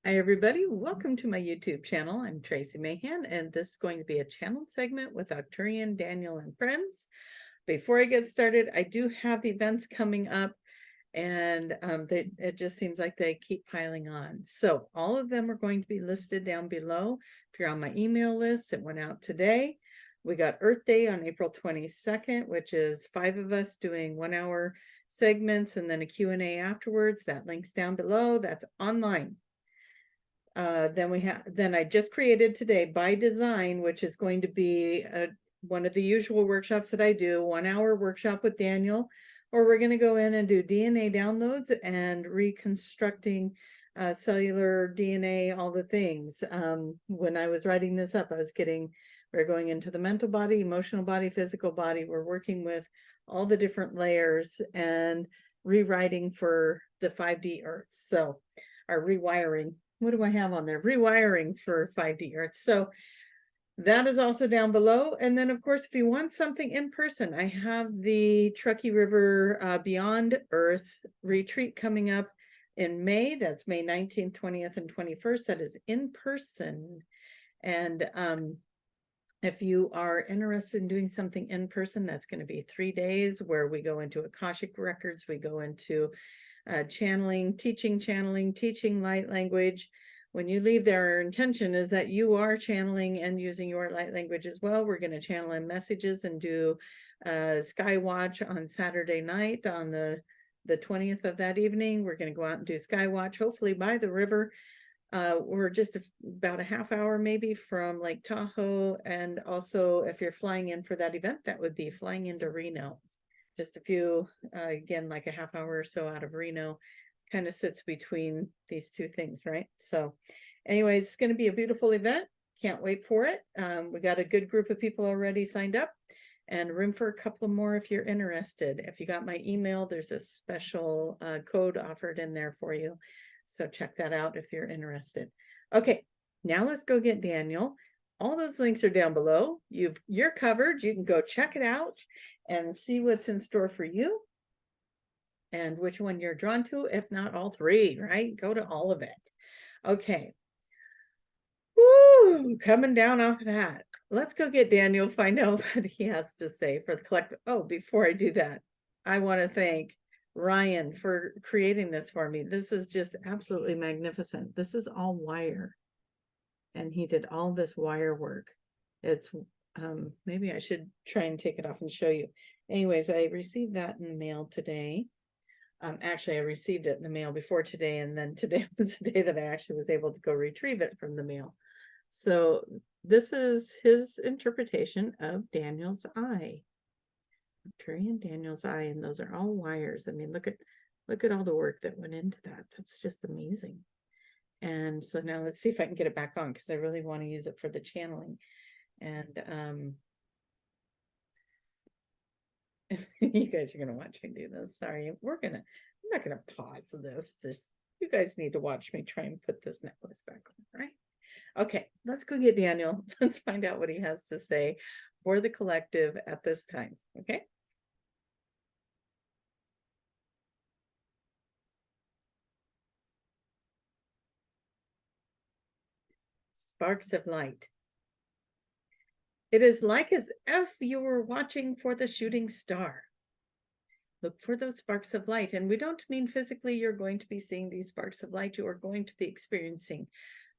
Hi, everybody. Welcome to my YouTube channel. I'm Tracie Mahan, and this is going to be a channel segment with Arcturian Daniel and friends. Before I get started, I do have events coming up, and it just seems like they keep piling on. So all of them are going to be listed down below. If you're on my email list, it went out today. We got Earth Day on April 22nd, which is 5 of us doing 1-hour segments and then a Q&A afterwards. That link's down below. That's online. Then I just created today By Design, which is going to be one of the usual workshops that I do, 1-hour workshop with Daniel, or we're going to go in and do DNA downloads and reconstructing cellular DNA, all the things. When I was writing this up, we're going into the mental body, emotional body, physical body. We're working with all the different layers and rewriting for the 5D Earths. So, our rewiring. What do I have on there? Rewiring for 5D Earth. So that is also down below. And then, of course, if you want something in person, I have the Truckee River Beyond Earth retreat coming up in May. That's May 19th, 20th, and 21st. That is in person. And if you are interested in doing something in person, that's going to be 3 days where we go into Akashic records. We go into channeling, teaching light language. When you leave there, our intention is that you are channeling and using your light language as well. We're going to channel in messages and do Sky Watch on Saturday night on the 20th of that evening. We're going to go out and do Sky Watch, hopefully by the river. We're just about a half hour maybe from Lake Tahoe. And also, if you're flying in for that event, that would be flying into Reno. Just a few, again, like a half hour or so out of Reno, kind of sits between these two things, right? So anyways, it's going to be a beautiful event. Can't wait for it. We got a good group of people already signed up and room for a couple more if you're interested. If you got my email, there's a special code offered in there for you. So check that out if you're interested. Okay, now let's go get Daniel. All those links are down below. You're covered. You can go check it out and see what's in store for you and which one you're drawn to, if not all three, right? Go to all of it. Okay. Woo, coming down off of that. Let's go get Daniel, find out what he has to say for the collective. Oh, before I do that, I want to thank Ryan for creating this for me. This is just absolutely magnificent. This is all wire. And he did all this wire work. It's maybe I should try and take it off and show you. Anyways, I received that in the mail today. Actually, I received it in the mail before today, and then today was the day that I actually was able to go retrieve it from the mail. So this is his interpretation of Daniel's eye. Arcturian Daniel's eye, and those are all wires. I mean, look at all the work that went into that. That's just amazing. And so now let's see if I can get it back on, because I really want to use it for the channeling. And you guys are going to watch me do this. Sorry, I'm not going to pause this. Just, you guys need to watch me try and put this necklace back on, right? Okay, let's go get Daniel. Let's find out what he has to say for the collective at this time, okay? Sparks of light. It is like as if you were watching for the shooting star. Look for those sparks of light. And we don't mean physically you're going to be seeing these sparks of light. You are going to be experiencing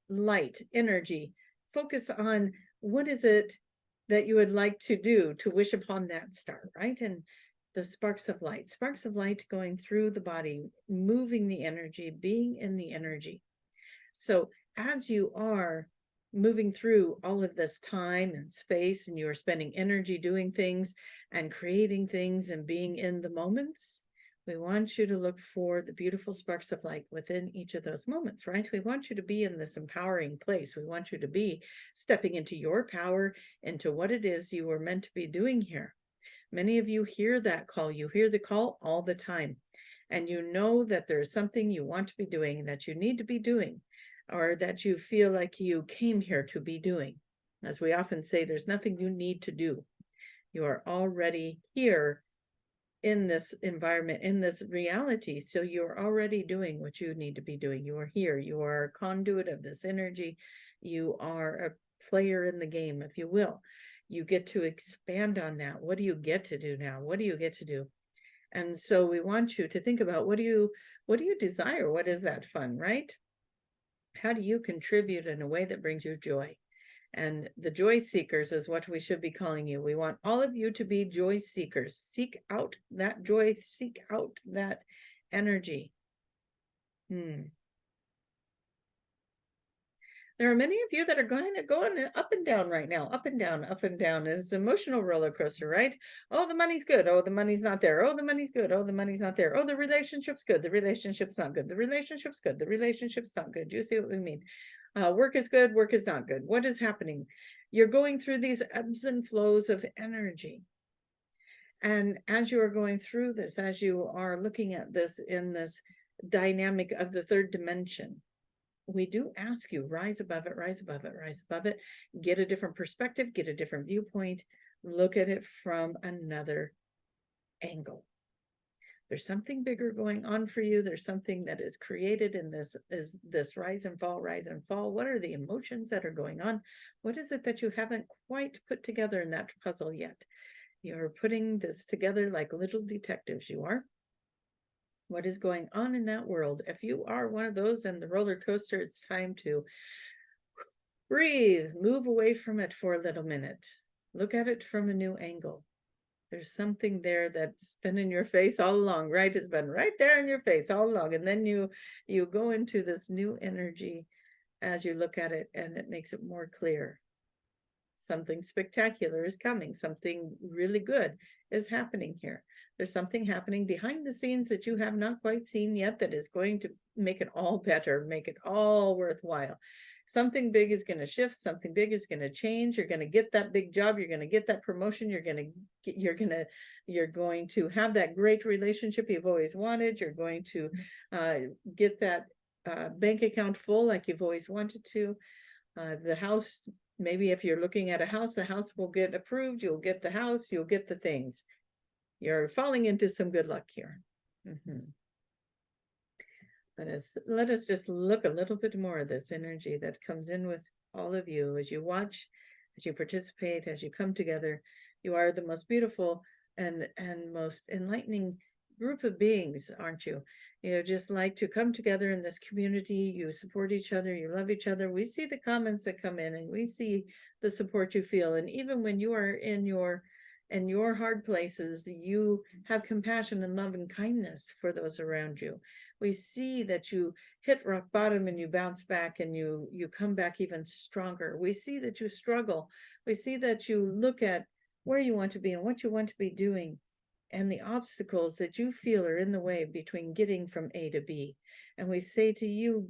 light, energy. Focus on what is it that you would like to do to wish upon that star, right? And the sparks of light going through the body, moving the energy, being in the energy. So as you are moving through all of this time and space, and you are spending energy doing things and creating things and being in the moments, we want you to look for the beautiful sparks of light within each of those moments, right? We want you to be in this empowering place. We want you to be stepping into your power, into what it is you were meant to be doing here. Many of you hear that call. You hear the call all the time, and you know that there's something you want to be doing, that you need to be doing, or that you feel like you came here to be doing. As we often say, there's nothing you need to do. You are already here in this environment, in this reality. So you're already doing what you need to be doing. You are here. You are a conduit of this energy. You are a player in the game, if you will. You get to expand on that. What do you get to do now? What do you get to do? And so we want you to think about, what do you desire? What is that fun, right? How do you contribute in a way that brings you joy? And the joy seekers is what we should be calling you. We want all of you to be joy seekers. Seek out that joy, seek out that energy. There are many of you that are going up and down right now, up and down, up and down. It's an emotional roller coaster, right? Oh, the money's good. Oh, the money's not there. Oh, the money's good. Oh, the money's not there. Oh, the relationship's good. The relationship's not good. The relationship's good. The relationship's not good. Do you see what we mean? Work is good. Work is not good. What is happening? You're going through these ebbs and flows of energy. And as you are going through this, as you are looking at this in this dynamic of the third dimension, we do ask you, rise above it, rise above it, rise above it, get a different perspective, get a different viewpoint, look at it from another angle. There's something bigger going on for you. There's something that is created in this rise and fall, rise and fall. What are the emotions that are going on? What is it that you haven't quite put together in that puzzle yet? You're putting this together like little detectives, you are. What is going on in that world? If you are one of those in the roller coaster, it's time to breathe, move away from it for a little minute. Look at it from a new angle. There's something there that's been in your face all along, right? It's been right there in your face all along. And then you go into this new energy as you look at it, and it makes it more clear. Something spectacular is coming. Something really good is happening here. There's something happening behind the scenes that you have not quite seen yet that is going to make it all better, make it all worthwhile. Something big is going to shift. Something big is going to change. You're going to get that big job. You're going to get that promotion. You're going to have that great relationship you've always wanted. You're going to get that bank account full like you've always wanted to. The house, maybe if you're looking at a house, the house will get approved. You'll get the house. You'll get the things. You're falling into some good luck here. Let us just look a little bit more of this energy that comes in with all of you as you watch, as you participate, as you come together. You are the most beautiful and most enlightening group of beings, aren't you? You just like to come together in this community. You support each other. You love each other. We see the comments that come in, and we see the support you feel. And even when you are in your hard places, you have compassion and love and kindness for those around you. We see that you hit rock bottom and you bounce back, and you come back even stronger. We see that you struggle. We see that you look at where you want to be and what you want to be doing, and the obstacles that you feel are in the way between getting from A to B. And we say to you,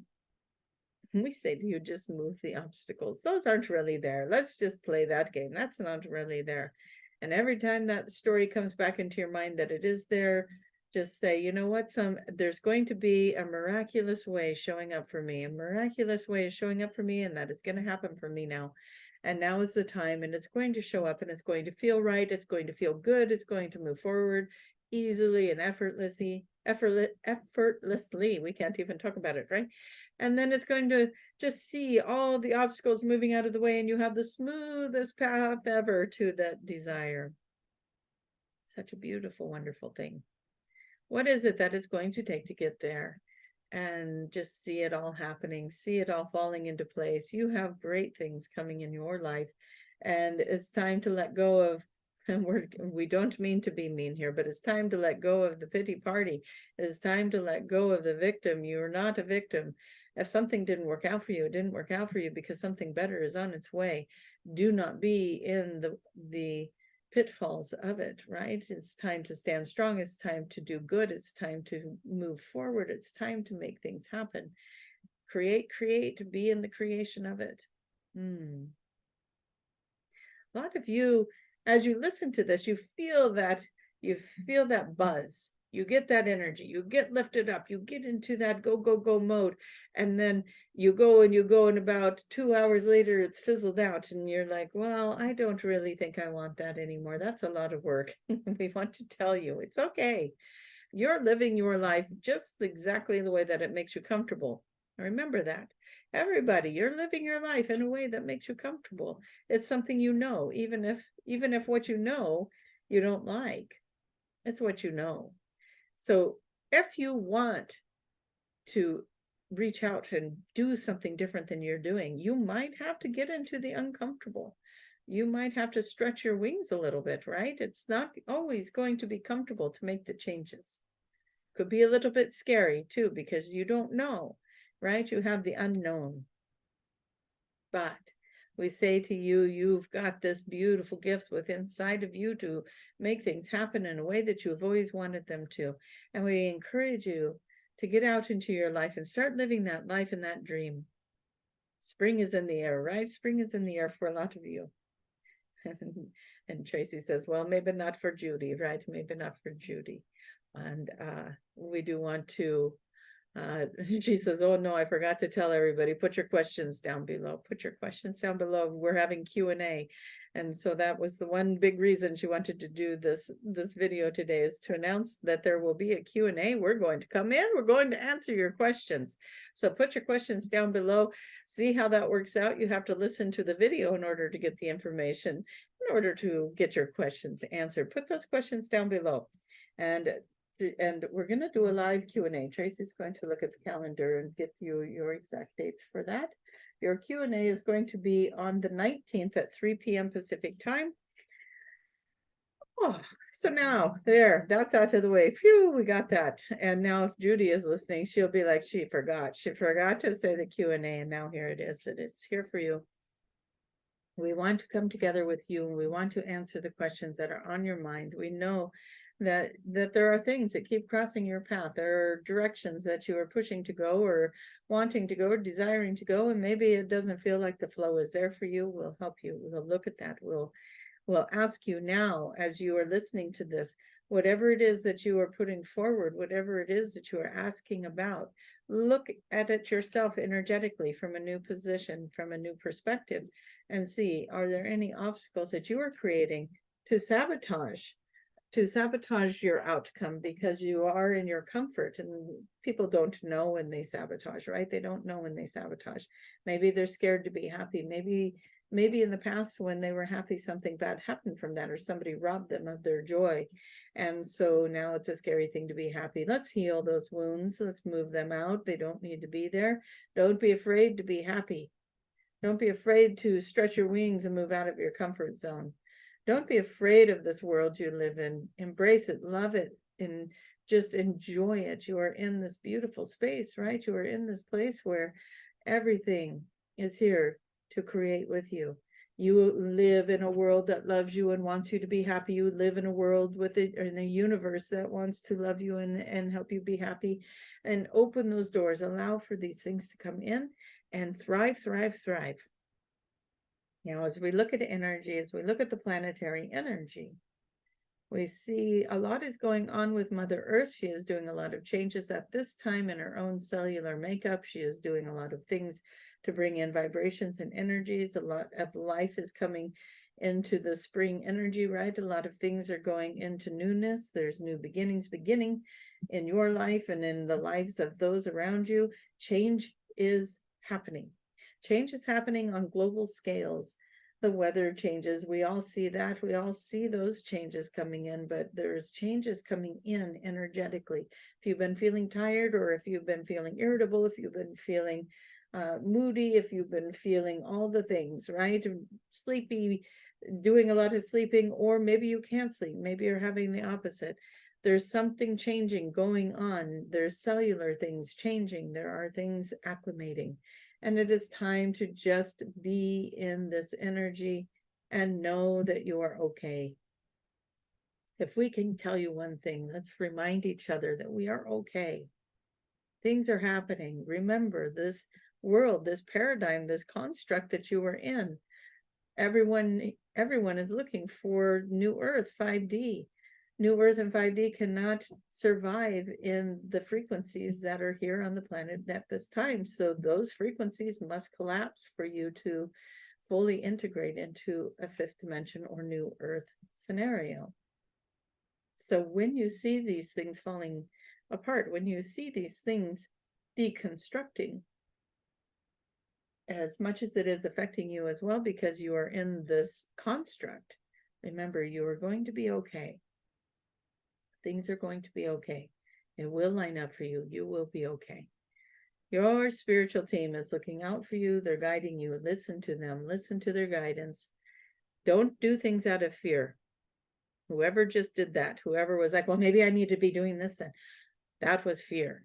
just move the obstacles. Those aren't really there. Let's just play that game. That's not really there. And every time that story comes back into your mind that it is there, just say, you know what, there's going to be a miraculous way showing up for me. A miraculous way is showing up for me, and that is going to happen for me now. And now is the time, and it's going to show up, and it's going to feel right. It's going to feel good. It's going to move forward easily and effortlessly. We can't even talk about it, right? And then it's going to just see all the obstacles moving out of the way, and you have the smoothest path ever to that desire. Such a beautiful, wonderful thing. What is it that it's going to take to get there? And just see it all happening, see it all falling into place. You have great things coming in your life, and it's time to let go of, and we don't mean to be mean here, but it's time to let go of the pity party. It's time to let go of the victim. You're not a victim. If something didn't work out for you, it didn't work out for you because something better is on its way. Do not be in the pitfalls of it, right? It's time to stand strong. It's time to do good. It's time to move forward. It's time to make things happen. Create, be in the creation of it. A lot of you, as you listen to this, you feel that buzz. You get that energy, you get lifted up, you get into that go, go, go mode. And then you go, and about 2 hours later, it's fizzled out. And you're like, well, I don't really think I want that anymore. That's a lot of work. We want to tell you, it's okay. You're living your life just exactly the way that it makes you comfortable. Remember that. Everybody, you're living your life in a way that makes you comfortable. It's something you know, even if what you know you don't like. It's what you know. So if you want to reach out and do something different than you're doing, you might have to get into the uncomfortable. You might have to stretch your wings a little bit, right? It's not always going to be comfortable to make the changes. Could be a little bit scary too, because you don't know, right? You have the unknown. But we say to you, you've got this beautiful gift within inside of you to make things happen in a way that you've always wanted them to. And we encourage you to get out into your life and start living that life and that dream. Spring is in the air, right? Spring is in the air for a lot of you. And Tracie says, well, maybe not for Judy, right? Maybe not for Judy. And we do want to, she says, oh no, I forgot to tell everybody, put your questions down below. Put your questions down below. We're having Q&A. And so that was the one big reason she wanted to do this video today, is to announce that there will be a Q&A. We're going to come in, we're going to answer your questions. So put your questions down below. See how that works out. You have to listen to the video in order to get the information, in order to get your questions answered. Put those questions down below. And we're going to do a live Q&A. Tracie's going to look at the calendar and get you your exact dates for that. Your Q&A is going to be on the 19th at 3 p.m. Pacific time. Oh, so now there, that's out of the way. Phew, we got that. And now if Judy is listening, she'll be like, she forgot to say the Q&A, and now here it is. It is here for you. We want to come together with you, and we want to answer the questions that are on your mind. We know that there are things that keep crossing your path. There are directions that you are pushing to go, or wanting to go, or desiring to go, and maybe it doesn't feel like the flow is there for you. We'll help you. We'll look at that. We'll ask you now, as you are listening to this, whatever it is that you are putting forward, whatever it is that you are asking about, look at it yourself energetically from a new position, from a new perspective, and see, are there any obstacles that you are creating to sabotage your outcome, because you are in your comfort. And people don't know when they sabotage, right? They don't know when they sabotage. Maybe they're scared to be happy. Maybe in the past, when they were happy, something bad happened from that, or somebody robbed them of their joy. And so now it's a scary thing to be happy. Let's heal those wounds. Let's move them out. They don't need to be there. Don't be afraid to be happy. Don't be afraid to stretch your wings and move out of your comfort zone. Don't be afraid of this world you live in. Embrace it, love it, and just enjoy it. You are in this beautiful space, right? You are in this place where everything is here to create with you. You live in a world that loves you and wants you to be happy. You live in a world in a universe that wants to love you and help you be happy. And open those doors. Allow for these things to come in and thrive, thrive, thrive. Now, as we look at energy, as we look at the planetary energy, we see a lot is going on with Mother Earth. She is doing a lot of changes at this time in her own cellular makeup. She is doing a lot of things to bring in vibrations and energies. A lot of life is coming into the spring energy, right? A lot of things are going into newness. There's new beginnings beginning in your life and in the lives of those around you. Change is happening. Change is happening on global scales. The weather changes. We all see that. We all see those changes coming in, but there's changes coming in energetically. If you've been feeling tired, or if you've been feeling irritable, if you've been feeling moody, if you've been feeling all the things, right? Sleepy, doing a lot of sleeping, or maybe you can't sleep. Maybe you're having the opposite. There's something changing going on. There's cellular things changing. There are things acclimating. And it is time to just be in this energy and know that you are okay. If we can tell you one thing, let's remind each other that we are okay. Things are happening. Remember, this world, this paradigm, this construct that you are in, everyone is looking for New Earth, 5D. New Earth and 5D cannot survive in the frequencies that are here on the planet at this time. So those frequencies must collapse for you to fully integrate into a fifth dimension or New Earth scenario. So when you see these things falling apart, when you see these things deconstructing, as much as it is affecting you as well, because you are in this construct, remember, you are going to be okay. Things are going to be okay. It will line up for you. You will be okay. Your spiritual team is looking out for you. They're guiding you. Listen to them. Listen to their guidance. Don't do things out of fear. Whoever just did that, whoever was like, well, maybe I need to be doing this then, that was fear.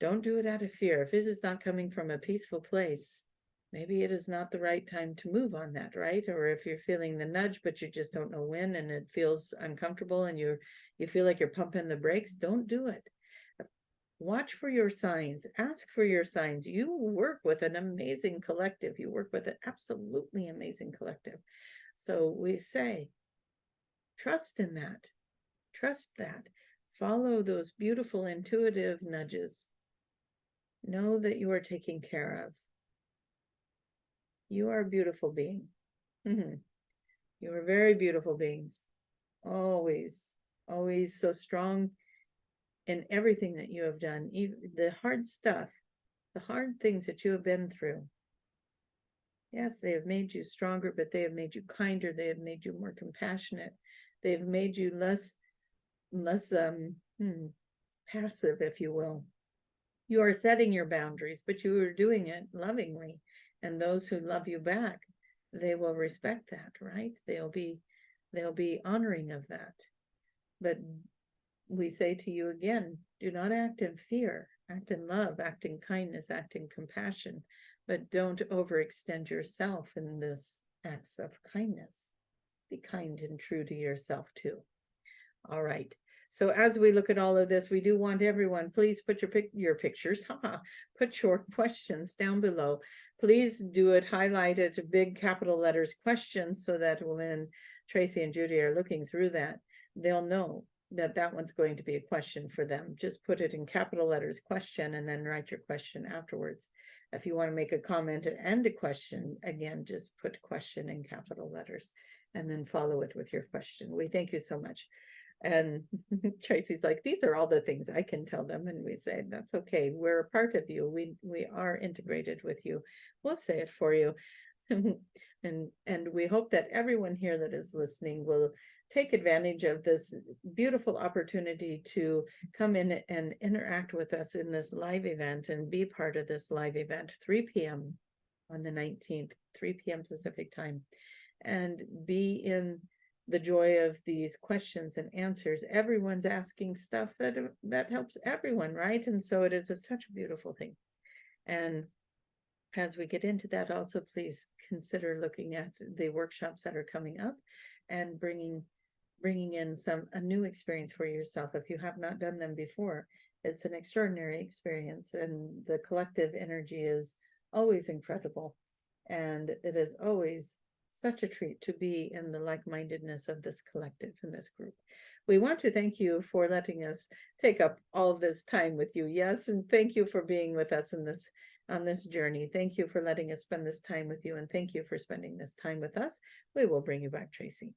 Don't do it out of fear. If it is not coming from a peaceful place, maybe it is not the right time to move on that, right? Or if you're feeling the nudge, but you just don't know when, and it feels uncomfortable and you feel like you're pumping the brakes, don't do it. Watch for your signs. Ask for your signs. You work with an amazing collective. You work with an absolutely amazing collective. So we say, trust in that. Trust that. Follow those beautiful intuitive nudges. Know that you are taken care of. You are a beautiful being. You are very beautiful beings. Always, always so strong in everything that you have done. Even the hard stuff, the hard things that you have been through. Yes, they have made you stronger, but they have made you kinder. They have made you more compassionate. They have made you less passive, if you will. You are setting your boundaries, but you are doing it lovingly. And those who love you back, they will respect that, right? They'll be honoring of that. But we say to you again, do not act in fear, act in love, act in kindness, act in compassion, but don't overextend yourself in this acts of kindness. Be kind and true to yourself too. All right. So as we look at all of this, we do want everyone, please put your pictures, put your questions down below. Please do it, highlight it, big capital letters questions, so that when Tracie and Judy are looking through that, they'll know that that one's going to be a question for them. Just put it in capital letters question, and then write your question afterwards. If you want to make a comment and a question, again, just put question in capital letters and then follow it with your question. We thank you so much. And Tracie's like, these are all the things I can tell them. And we say, that's okay. We're a part of you. We are integrated with you. We'll say it for you. And we hope that everyone here that is listening will take advantage of this beautiful opportunity to come in and interact with us in this live event and be part of this live event, 3 p.m. on the 19th, 3 p.m. Pacific time, and be in the joy of these questions and answers. Everyone's asking stuff that helps everyone, right? And so it is such a beautiful thing. And as we get into that, also please consider looking at the workshops that are coming up and bringing in a new experience for yourself if you have not done them before. It's an extraordinary experience, and the collective energy is always incredible, and it is always such a treat to be in the like-mindedness of this collective and this group. We want to thank you for letting us take up all this time with you. Yes, and thank you for being with us on this journey. Thank you for letting us spend this time with you, and thank you for spending this time with us. We will bring you back, Tracie.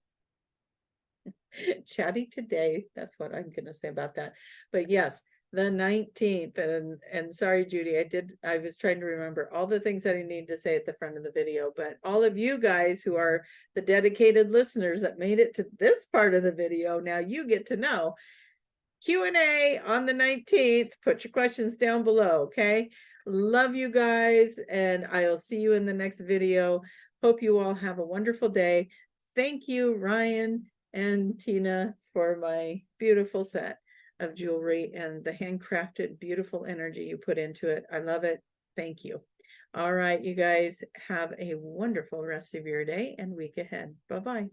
Chatty today, that's what I'm going to say about that. But yes, the 19th, and sorry, Judy, I was trying to remember all the things that I need to say at the front of the video, but all of you guys who are the dedicated listeners that made it to this part of the video, now you get to know Q&A on the 19th. Put your questions down below, okay? Love you guys, and I'll see you in the next video. Hope you all have a wonderful day. Thank you, Ryan and Tina, for my beautiful set of jewelry and the handcrafted beautiful energy you put into it. I love it. Thank you. All right, you guys have a wonderful rest of your day and week ahead. Bye-bye.